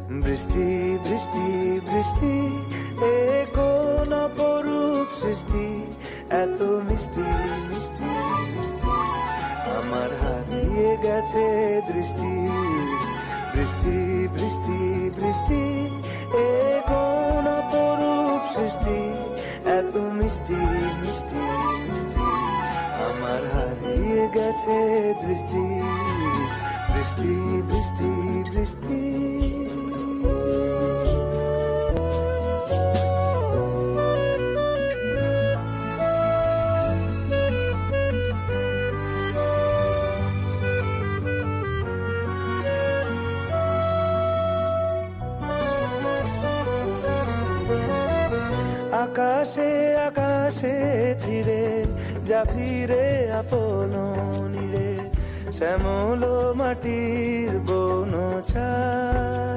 বৃষ্টি বৃষ্টি বৃষ্টি, এ কোন অপরূপ সৃষ্টি, এত মিষ্টি মিষ্টি মিষ্টি, আমার হারিয়ে গেছে দৃষ্টি। বৃষ্টি বৃষ্টি বৃষ্টি, এ কোন অপরূপ সৃষ্টি, এত মিষ্টি মিষ্টি মিষ্টি, আমার হারিয়ে গেছে দৃষ্টি। বৃষ্টি বৃষ্টি বৃষ্টি। আকাশে আকাশে ফিরে যা, ফিরে আপন নীড়ে, শ্যামল মাটির বন ছায়া।